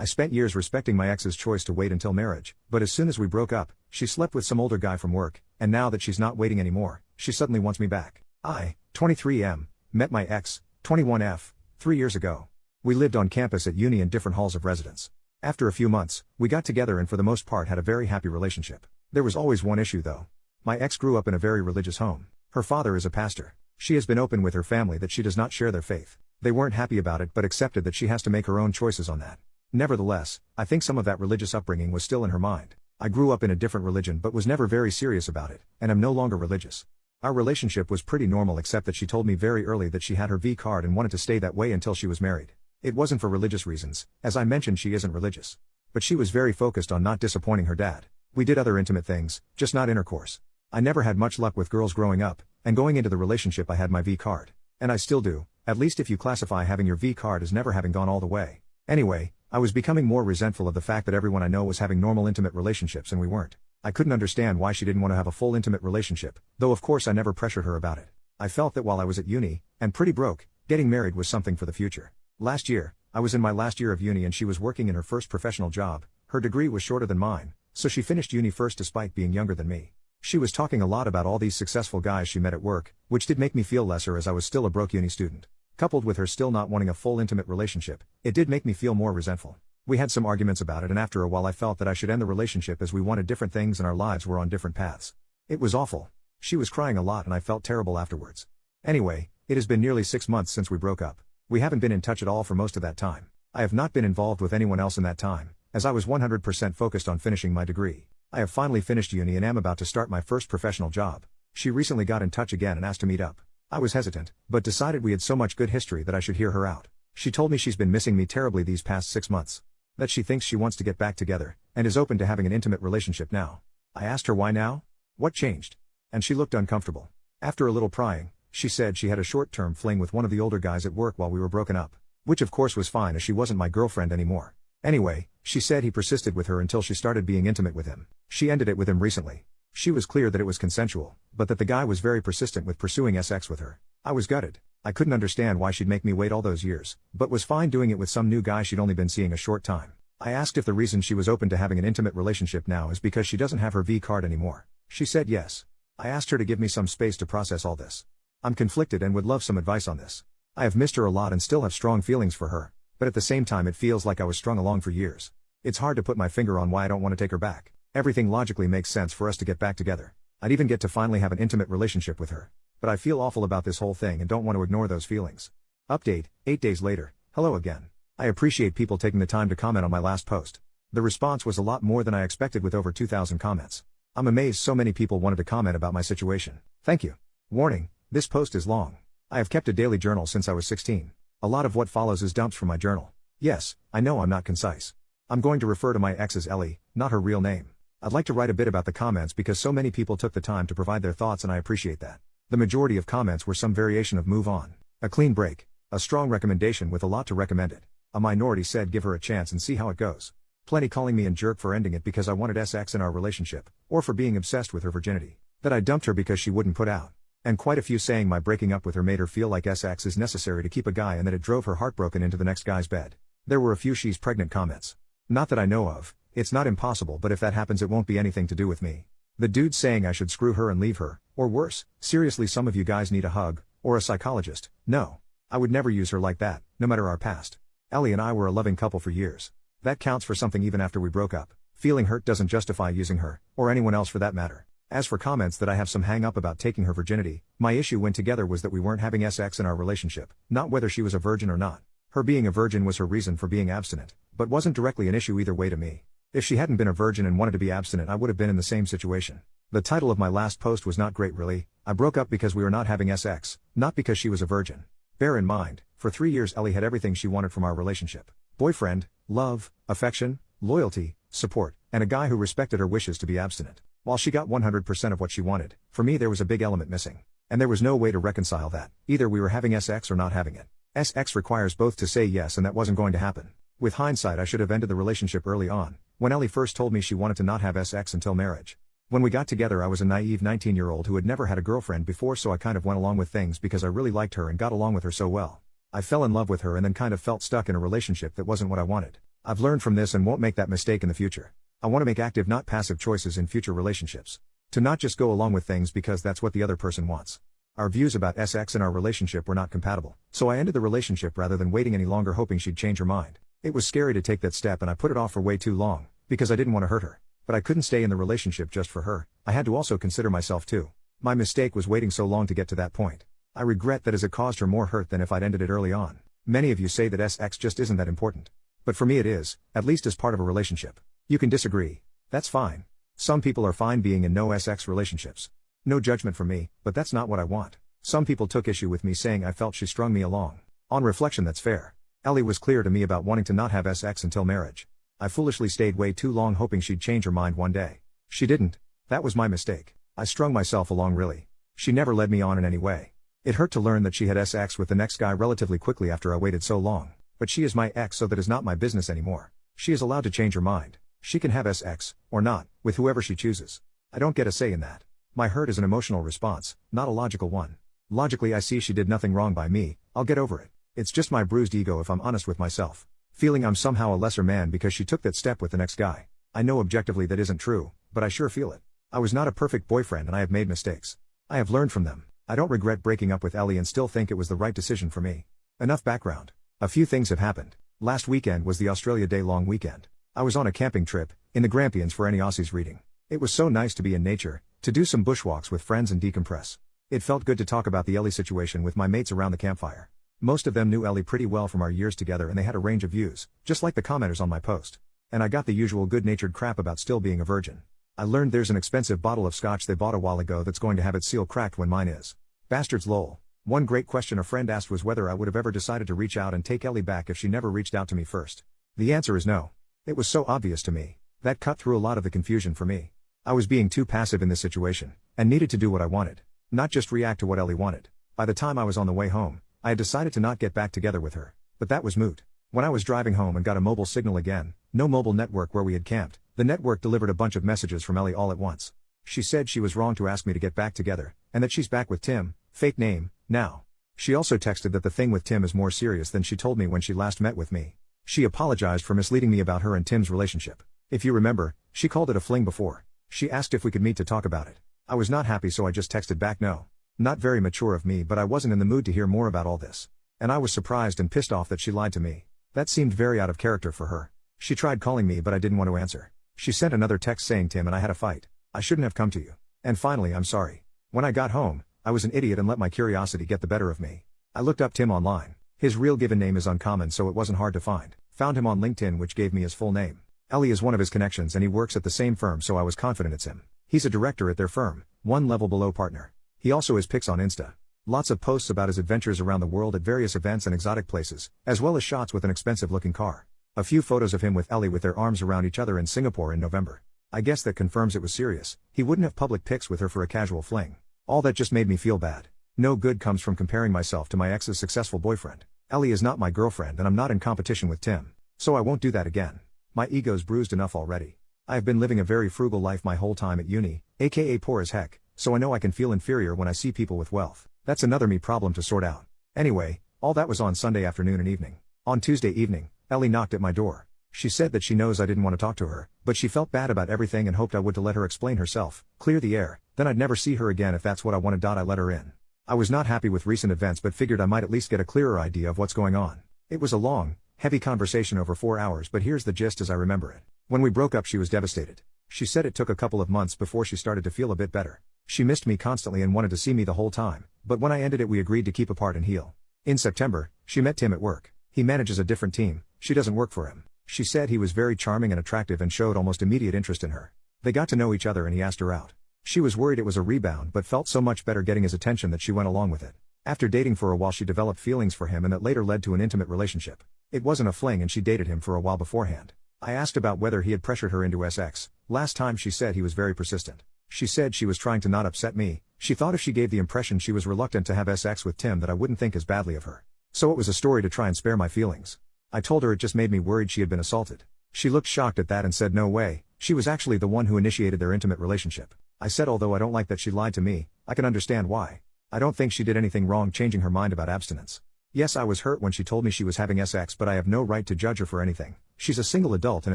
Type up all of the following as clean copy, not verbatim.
I spent years respecting my ex's choice to wait until marriage, but as soon as we broke up, she slept with some older guy from work, and now that she's not waiting anymore, she suddenly wants me back. I, 23M, met my ex, 21F, 3 years ago. We lived on campus at uni in different halls of residence. After a few months, we got together and for the most part had a very happy relationship. There was always one issue though. My ex grew up in a very religious home. Her father is a pastor. She has been open with her family that she does not share their faith. They weren't happy about it but accepted that she has to make her own choices on that. Nevertheless, I think some of that religious upbringing was still in her mind. I grew up in a different religion but was never very serious about it, and am no longer religious. Our relationship was pretty normal except that she told me very early that she had her V card and wanted to stay that way until she was married. It wasn't for religious reasons, as I mentioned she isn't religious. But she was very focused on not disappointing her dad. We did other intimate things, just not intercourse. I never had much luck with girls growing up, and going into the relationship I had my V card. And I still do, at least if you classify having your V card as never having gone all the way. Anyway, I was becoming more resentful of the fact that everyone I know was having normal intimate relationships and we weren't. I couldn't understand why she didn't want to have a full intimate relationship, though of course I never pressured her about it. I felt that while I was at uni, and pretty broke, getting married was something for the future. Last year, I was in my last year of uni and she was working in her first professional job. Her degree was shorter than mine, so she finished uni first despite being younger than me. She was talking a lot about all these successful guys she met at work, which did make me feel lesser as I was still a broke uni student. Coupled with her still not wanting a full intimate relationship, it did make me feel more resentful. We had some arguments about it and after a while I felt that I should end the relationship as we wanted different things and our lives were on different paths. It was awful. She was crying a lot and I felt terrible afterwards. Anyway, it has been nearly 6 months since we broke up. We haven't been in touch at all for most of that time. I have not been involved with anyone else in that time, as I was 100% focused on finishing my degree. I have finally finished uni and am about to start my first professional job. She recently got in touch again and asked to meet up. I was hesitant, but decided we had so much good history that I should hear her out. She told me she's been missing me terribly these past 6 months. That she thinks she wants to get back together, and is open to having an intimate relationship now. I asked her why now? What changed? And she looked uncomfortable. After a little prying, she said she had a short-term fling with one of the older guys at work while we were broken up. Which of course was fine as she wasn't my girlfriend anymore. Anyway, she said he persisted with her until she started being intimate with him. She ended it with him recently. She was clear that it was consensual, but that the guy was very persistent with pursuing sex with her. I was gutted. I couldn't understand why she'd make me wait all those years, but was fine doing it with some new guy she'd only been seeing a short time. I asked if the reason she was open to having an intimate relationship now is because she doesn't have her V card anymore. She said yes. I asked her to give me some space to process all this. I'm conflicted and would love some advice on this. I have missed her a lot and still have strong feelings for her, but at the same time it feels like I was strung along for years. It's hard to put my finger on why I don't want to take her back. Everything logically makes sense for us to get back together. I'd even get to finally have an intimate relationship with her. But I feel awful about this whole thing and don't want to ignore those feelings. Update, 8 days later, hello again. I appreciate people taking the time to comment on my last post. The response was a lot more than I expected with over 2,000 comments. I'm amazed so many people wanted to comment about my situation. Thank you. Warning, this post is long. I have kept a daily journal since I was 16. A lot of what follows is dumps from my journal. Yes, I know I'm not concise. I'm going to refer to my ex as Ellie, not her real name. I'd like to write a bit about the comments because so many people took the time to provide their thoughts and I appreciate that. The majority of comments were some variation of move on, a clean break, a strong recommendation with a lot to recommend it. A minority said give her a chance and see how it goes. Plenty calling me a jerk for ending it because I wanted sex in our relationship, or for being obsessed with her virginity. That I dumped her because she wouldn't put out. And quite a few saying my breaking up with her made her feel like sex is necessary to keep a guy and that it drove her heartbroken into the next guy's bed. There were a few she's pregnant comments. Not that I know of, it's not impossible but if that happens it won't be anything to do with me. The dude saying I should screw her and leave her, or worse, seriously some of you guys need a hug, or a psychologist. No. I would never use her like that, no matter our past. Ellie and I were a loving couple for years. That counts for something even after we broke up. Feeling hurt doesn't justify using her, or anyone else for that matter. As for comments that I have some hang up about taking her virginity, my issue when together was that we weren't having sex in our relationship, not whether she was a virgin or not. Her being a virgin was her reason for being abstinent, but wasn't directly an issue either way to me. If she hadn't been a virgin and wanted to be abstinent I would have been in the same situation. The title of my last post was not great really. I broke up because we were not having sex, not because she was a virgin. Bear in mind, for 3 years Ellie had everything she wanted from our relationship. Boyfriend, love, affection, loyalty, support, and a guy who respected her wishes to be abstinent. While she got 100% of what she wanted, for me there was a big element missing. And there was no way to reconcile that. Either we were having sex or not having it. Sex requires both to say yes and that wasn't going to happen. With hindsight I should have ended the relationship early on, when Ellie first told me she wanted to not have sex until marriage. When we got together I was a naive 19-year-old who had never had a girlfriend before so I kind of went along with things because I really liked her and got along with her so well. I fell in love with her and then kind of felt stuck in a relationship that wasn't what I wanted. I've learned from this and won't make that mistake in the future. I want to make active, not passive choices in future relationships. To not just go along with things because that's what the other person wants. Our views about sex in our relationship were not compatible, so I ended the relationship rather than waiting any longer hoping she'd change her mind. It was scary to take that step and I put it off for way too long, because I didn't want to hurt her. But I couldn't stay in the relationship just for her, I had to also consider myself too. My mistake was waiting so long to get to that point. I regret that as it caused her more hurt than if I'd ended it early on. Many of you say that sex just isn't that important. But for me it is, at least as part of a relationship. You can disagree. That's fine. Some people are fine being in no sex relationships. No judgment from me, but that's not what I want. Some people took issue with me saying I felt she strung me along. On reflection, that's fair. Ellie was clear to me about wanting to not have sex until marriage. I foolishly stayed way too long hoping she'd change her mind one day. She didn't. That was my mistake. I strung myself along really. She never led me on in any way. It hurt to learn that she had sex with the next guy relatively quickly after I waited so long. But she is my ex, so that is not my business anymore. She is allowed to change her mind. She can have sex, or not, with whoever she chooses. I don't get a say in that. My hurt is an emotional response, not a logical one. Logically I see she did nothing wrong by me, I'll get over it. It's just my bruised ego if I'm honest with myself. Feeling I'm somehow a lesser man because she took that step with the next guy. I know objectively that isn't true, but I sure feel it. I was not a perfect boyfriend and I have made mistakes. I have learned from them. I don't regret breaking up with Ellie and still think it was the right decision for me. Enough background. A few things have happened. Last weekend was the Australia Day long weekend. I was on a camping trip, in the Grampians for any Aussies reading. It was so nice to be in nature, to do some bushwalks with friends and decompress. It felt good to talk about the Ellie situation with my mates around the campfire. Most of them knew Ellie pretty well from our years together and they had a range of views, just like the commenters on my post. And I got the usual good-natured crap about still being a virgin. I learned there's an expensive bottle of scotch they bought a while ago that's going to have its seal cracked when mine is. Bastards lol. One great question a friend asked was whether I would have ever decided to reach out and take Ellie back if she never reached out to me first. The answer is no. It was so obvious to me. That cut through a lot of the confusion for me. I was being too passive in this situation, and needed to do what I wanted. Not just react to what Ellie wanted. By the time I was on the way home, I had decided to not get back together with her. But that was moot. When I was driving home and got a mobile signal again, no mobile network where we had camped, the network delivered a bunch of messages from Ellie all at once. She said she was wrong to ask me to get back together, and that she's back with Tim, fake name, now. She also texted that the thing with Tim is more serious than she told me when she last met with me. She apologized for misleading me about her and Tim's relationship. If you remember, she called it a fling before. She asked if we could meet to talk about it. I was not happy so I just texted back no. Not very mature of me but I wasn't in the mood to hear more about all this. And I was surprised and pissed off that she lied to me. That seemed very out of character for her. She tried calling me but I didn't want to answer. She sent another text saying Tim and I had a fight. I shouldn't have come to you. And finally I'm sorry. When I got home, I was an idiot and let my curiosity get the better of me. I looked up Tim online. His real given name is uncommon so it wasn't hard to find. Found him on LinkedIn which gave me his full name. Ellie is one of his connections and he works at the same firm so I was confident it's him. He's a director at their firm, one level below partner. He also has pics on Insta. Lots of posts about his adventures around the world at various events and exotic places, as well as shots with an expensive looking car. A few photos of him with Ellie with their arms around each other in Singapore in November. I guess that confirms it was serious. He wouldn't have public pics with her for a casual fling. All that just made me feel bad. No good comes from comparing myself to my ex's successful boyfriend. Ellie is not my girlfriend and I'm not in competition with Tim. So I won't do that again. My ego's bruised enough already. I have been living a very frugal life my whole time at uni, aka poor as heck, so I know I can feel inferior when I see people with wealth. That's another me problem to sort out. Anyway, all that was on Sunday afternoon and evening. On Tuesday evening, Ellie knocked at my door. She said that she knows I didn't want to talk to her, but she felt bad about everything and hoped I would to let her explain herself, clear the air, then I'd never see her again if that's what I wanted. I let her in. I was not happy with recent events but figured I might at least get a clearer idea of what's going on. It was a long, heavy conversation over 4 hours but here's the gist as I remember it. When we broke up she was devastated. She said it took a couple of months before she started to feel a bit better. She missed me constantly and wanted to see me the whole time, but when I ended it we agreed to keep apart and heal. In September, she met Tim at work. He manages a different team, she doesn't work for him. She said he was very charming and attractive and showed almost immediate interest in her. They got to know each other and he asked her out. She was worried it was a rebound but felt so much better getting his attention that she went along with it. After dating for a while she developed feelings for him and that later led to an intimate relationship. It wasn't a fling and she dated him for a while beforehand. I asked about whether he had pressured her into sex. Last time she said he was very persistent. She said she was trying to not upset me. She thought if she gave the impression she was reluctant to have sex with Tim that I wouldn't think as badly of her. So it was a story to try and spare my feelings. I told her it just made me worried she had been assaulted. She looked shocked at that and said no way, she was actually the one who initiated their intimate relationship. I said although I don't like that she lied to me, I can understand why. I don't think she did anything wrong changing her mind about abstinence. Yes, I was hurt when she told me she was having sex but I have no right to judge her for anything. She's a single adult and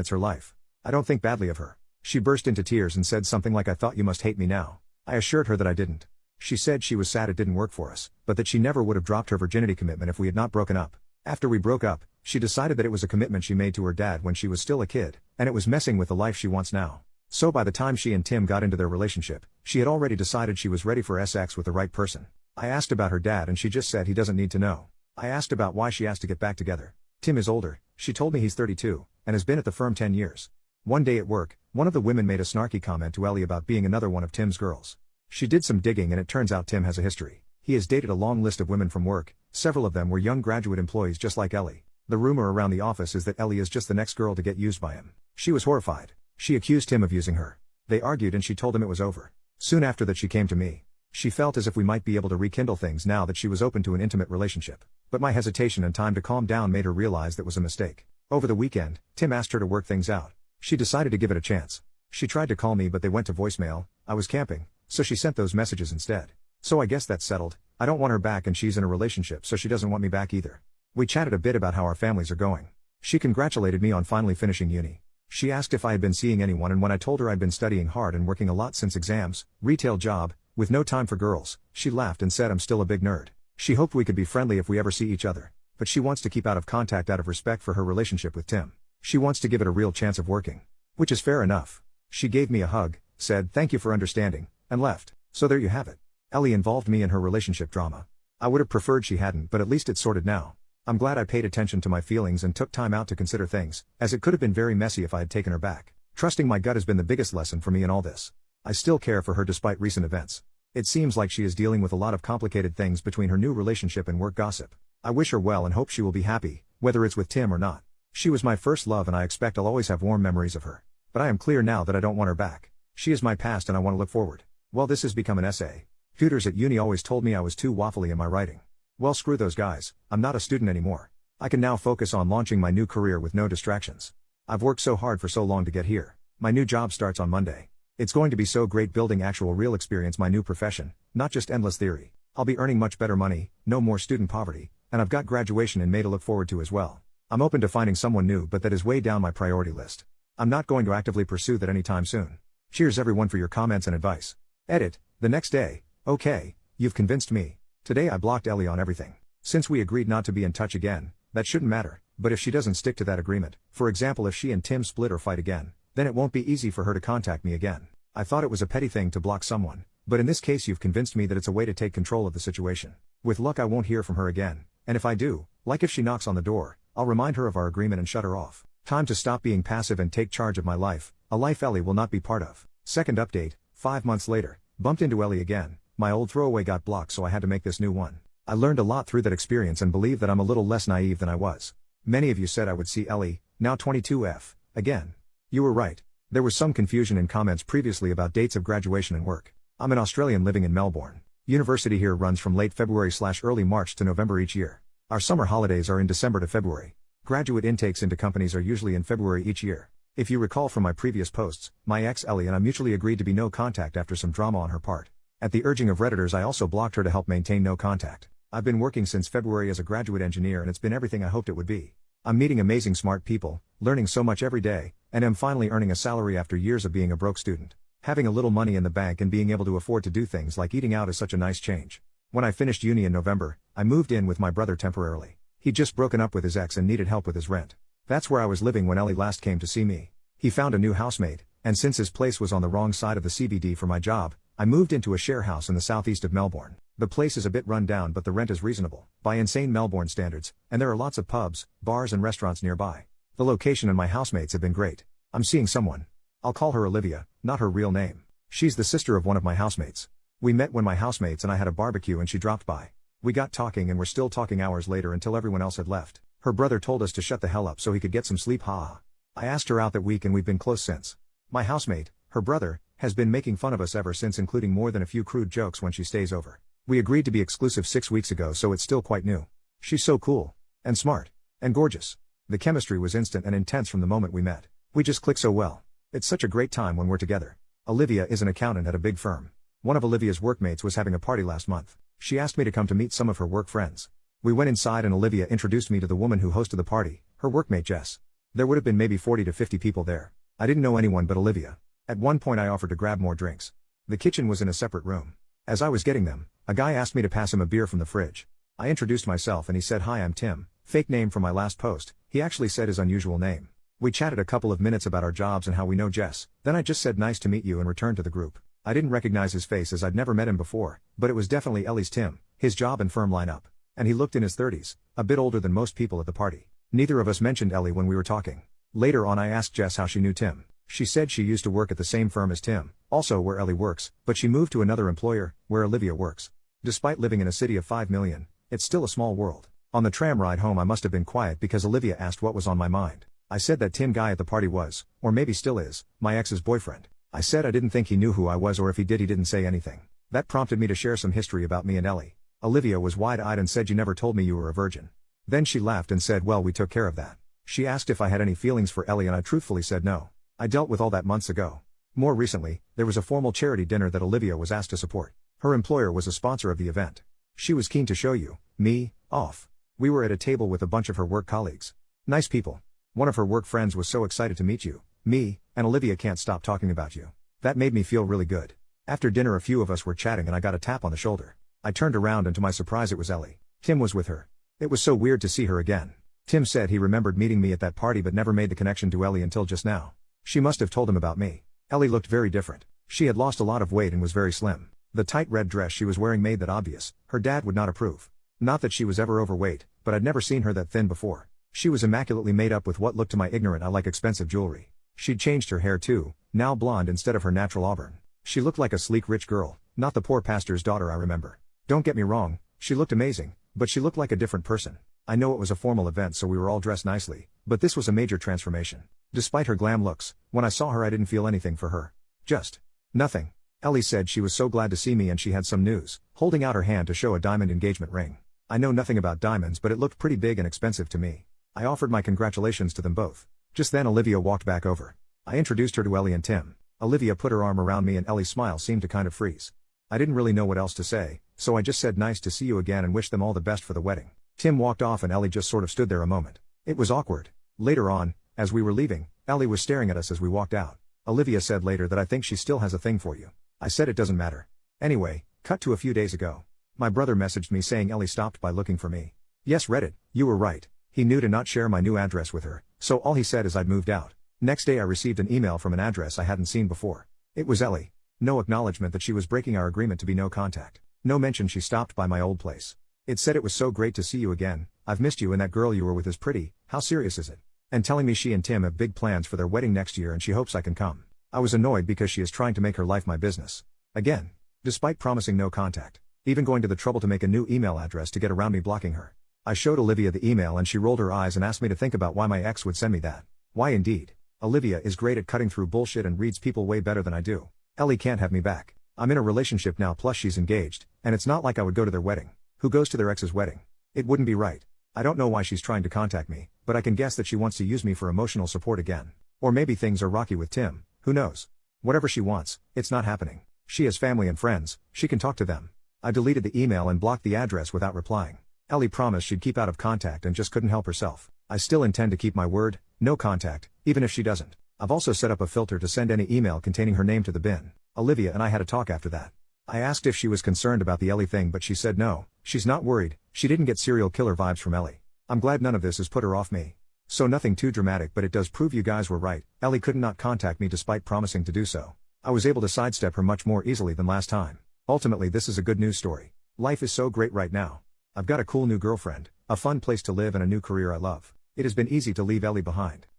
it's her life. I don't think badly of her. She burst into tears and said something like, "I thought you must hate me now." I assured her that I didn't. She said she was sad it didn't work for us, but that she never would have dropped her virginity commitment if we had not broken up. After we broke up, she decided that it was a commitment she made to her dad when she was still a kid, and it was messing with the life she wants now. So by the time she and Tim got into their relationship, she had already decided she was ready for sex with the right person. I asked about her dad and she just said he doesn't need to know. I asked about why she asked to get back together. Tim is older, she told me he's 32, and has been at the firm 10 years. One day at work, one of the women made a snarky comment to Ellie about being another one of Tim's girls. She did some digging and it turns out Tim has a history. He has dated a long list of women from work, several of them were young graduate employees just like Ellie. The rumor around the office is that Ellie is just the next girl to get used by him. She was horrified. She accused him of using her. They argued and she told him it was over. Soon after that she came to me. She felt as if we might be able to rekindle things now that she was open to an intimate relationship. But my hesitation and time to calm down made her realize that was a mistake. Over the weekend, Tim asked her to work things out. She decided to give it a chance. She tried to call me but they went to voicemail. I was camping, so she sent those messages instead. So I guess that's settled. I don't want her back and she's in a relationship so she doesn't want me back either. We chatted a bit about how our families are going. She congratulated me on finally finishing uni. She asked if I had been seeing anyone and when I told her I'd been studying hard and working a lot since exams, retail job, with no time for girls, she laughed and said I'm still a big nerd. She hoped we could be friendly if we ever see each other. But she wants to keep out of contact out of respect for her relationship with Tim. She wants to give it a real chance of working. Which is fair enough. She gave me a hug, said thank you for understanding, and left. So there you have it. Ellie involved me in her relationship drama. I would have preferred she hadn't, but at least it's sorted now. I'm glad I paid attention to my feelings and took time out to consider things, as it could have been very messy if I had taken her back. Trusting my gut has been the biggest lesson for me in all this. I still care for her despite recent events. It seems like she is dealing with a lot of complicated things between her new relationship and work gossip. I wish her well and hope she will be happy, whether it's with Tim or not. She was my first love and I expect I'll always have warm memories of her. But I am clear now that I don't want her back. She is my past and I want to look forward. Well, this has become an essay. Tutors at uni always told me I was too waffly in my writing. Well, screw those guys, I'm not a student anymore. I can now focus on launching my new career with no distractions. I've worked so hard for so long to get here. My new job starts on Monday. It's going to be so great building actual real experience, my new profession, not just endless theory. I'll be earning much better money, no more student poverty, and I've got graduation in May to look forward to as well. I'm open to finding someone new, but that is way down my priority list. I'm not going to actively pursue that anytime soon. Cheers everyone for your comments and advice. Edit, the next day. Okay, you've convinced me. Today I blocked Ellie on everything. Since we agreed not to be in touch again, that shouldn't matter, but if she doesn't stick to that agreement, for example if she and Tim split or fight again, then it won't be easy for her to contact me again. I thought it was a petty thing to block someone, but in this case you've convinced me that it's a way to take control of the situation. With luck I won't hear from her again, and if I do, like if she knocks on the door, I'll remind her of our agreement and shut her off. Time to stop being passive and take charge of my life, a life Ellie will not be part of. Second update, 5 months later, bumped into Ellie again. My old throwaway got blocked so I had to make this new one. I learned a lot through that experience and believe that I'm a little less naive than I was. Many of you said I would see Ellie, now 22F, again. You were right. There was some confusion in comments previously about dates of graduation and work. I'm an Australian living in Melbourne. University here runs from late February/early March to November each year. Our summer holidays are in December to February. Graduate intakes into companies are usually in February each year. If you recall from my previous posts, my ex Ellie and I mutually agreed to be no contact after some drama on her part. At the urging of Redditors I also blocked her to help maintain no contact. I've been working since February as a graduate engineer and it's been everything I hoped it would be. I'm meeting amazing smart people, learning so much every day, and am finally earning a salary after years of being a broke student. Having a little money in the bank and being able to afford to do things like eating out is such a nice change. When I finished uni in November, I moved in with my brother temporarily. He'd just broken up with his ex and needed help with his rent. That's where I was living when Ellie last came to see me. He found a new housemate, and since his place was on the wrong side of the CBD for my job, I moved into a share house in the southeast of Melbourne. The place is a bit run down but the rent is reasonable, by insane Melbourne standards, and there are lots of pubs, bars and restaurants nearby. The location and my housemates have been great. I'm seeing someone. I'll call her Olivia, not her real name. She's the sister of one of my housemates. We met when my housemates and I had a barbecue and she dropped by. We got talking and were still talking hours later until everyone else had left. Her brother told us to shut the hell up so he could get some sleep, haha. I asked her out that week and we've been close since. My housemate, her brother, has been making fun of us ever since, including more than a few crude jokes when she stays over. We agreed to be exclusive 6 weeks ago so it's still quite new. She's so cool. And smart. And gorgeous. The chemistry was instant and intense from the moment we met. We just click so well. It's such a great time when we're together. Olivia is an accountant at a big firm. One of Olivia's workmates was having a party last month. She asked me to come to meet some of her work friends. We went inside and Olivia introduced me to the woman who hosted the party, her workmate Jess. There would have been maybe 40 to 50 people there. I didn't know anyone but Olivia. At one point I offered to grab more drinks. The kitchen was in a separate room. As I was getting them, a guy asked me to pass him a beer from the fridge. I introduced myself and he said, "Hi, I'm Tim," fake name from my last post. He actually said his unusual name. We chatted a couple of minutes about our jobs and how we know Jess. Then I just said nice to meet you and returned to the group. I didn't recognize his face as I'd never met him before, but it was definitely Ellie's Tim, his job and firm lineup. And he looked in his 30s, a bit older than most people at the party. Neither of us mentioned Ellie when we were talking. Later on I asked Jess how she knew Tim. She said she used to work at the same firm as Tim, also where Ellie works, but she moved to another employer, where Olivia works. Despite living in a city of 5 million, it's still a small world. On the tram ride home I must have been quiet because Olivia asked what was on my mind. I said that Tim guy at the party was, or maybe still is, my ex's boyfriend. I said I didn't think he knew who I was, or if he did he didn't say anything. That prompted me to share some history about me and Ellie. Olivia was wide-eyed and said, "You never told me you were a virgin." Then she laughed and said, "Well, we took care of that." She asked if I had any feelings for Ellie and I truthfully said no. I dealt with all that months ago. More recently, there was a formal charity dinner that Olivia was asked to support. Her employer was a sponsor of the event. She was keen to show me off. We were at a table with a bunch of her work colleagues. Nice people. One of her work friends was so excited to meet me, and Olivia can't stop talking about you. That made me feel really good. After dinner a few of us were chatting and I got a tap on the shoulder. I turned around and to my surprise it was Ellie. Tim was with her. It was so weird to see her again. Tim said he remembered meeting me at that party but never made the connection to Ellie until just now. She must have told him about me. Ellie looked very different. She had lost a lot of weight and was very slim. The tight red dress she was wearing made that obvious. Her dad would not approve. Not that she was ever overweight, but I'd never seen her that thin before. She was immaculately made up with what looked to my ignorant eye like expensive jewelry. She'd changed her hair too, now blonde instead of her natural auburn. She looked like a sleek rich girl, not the poor pastor's daughter I remember. Don't get me wrong, she looked amazing, but she looked like a different person. I know it was a formal event so we were all dressed nicely, but this was a major transformation. Despite her glam looks, when I saw her I didn't feel anything for her. Just nothing. Ellie said she was so glad to see me and she had some news, holding out her hand to show a diamond engagement ring. I know nothing about diamonds but it looked pretty big and expensive to me. I offered my congratulations to them both. Just then Olivia walked back over. I introduced her to Ellie and Tim. Olivia put her arm around me and Ellie's smile seemed to kind of freeze. I didn't really know what else to say, so I just said nice to see you again and wished them all the best for the wedding. Tim walked off and Ellie just sort of stood there a moment. It was awkward. Later on, as we were leaving, Ellie was staring at us as we walked out. Olivia said later that I think she still has a thing for you. I said it doesn't matter. Anyway, cut to a few days ago. My brother messaged me saying Ellie stopped by looking for me. Yes, Reddit, you were right. He knew to not share my new address with her, so all he said is I'd moved out. Next day I received an email from an address I hadn't seen before. It was Ellie. No acknowledgement that she was breaking our agreement to be no contact. No mention she stopped by my old place. It said it was so great to see you again, I've missed you and that girl you were with is pretty, how serious is it? And telling me she and Tim have big plans for their wedding next year and she hopes I can come. I was annoyed because she is trying to make her life my business. Again. Despite promising no contact. Even going to the trouble to make a new email address to get around me blocking her. I showed Olivia the email and she rolled her eyes and asked me to think about why my ex would send me that. Why indeed. Olivia is great at cutting through bullshit and reads people way better than I do. Ellie can't have me back. I'm in a relationship now plus she's engaged, and it's not like I would go to their wedding. Who goes to their ex's wedding? It wouldn't be right. I don't know why she's trying to contact me, but I can guess that she wants to use me for emotional support again. Or maybe things are rocky with Tim, who knows? Whatever she wants, it's not happening. She has family and friends, she can talk to them. I deleted the email and blocked the address without replying. Ellie promised she'd keep out of contact and just couldn't help herself. I still intend to keep my word, no contact, even if she doesn't. I've also set up a filter to send any email containing her name to the bin. Olivia and I had a talk after that. I asked if she was concerned about the Ellie thing but she said no, she's not worried, she didn't get serial killer vibes from Ellie. I'm glad none of this has put her off me. So nothing too dramatic but it does prove you guys were right, Ellie could not contact me despite promising to do so. I was able to sidestep her much more easily than last time. Ultimately this is a good news story. Life is so great right now. I've got a cool new girlfriend, a fun place to live and a new career I love. It has been easy to leave Ellie behind.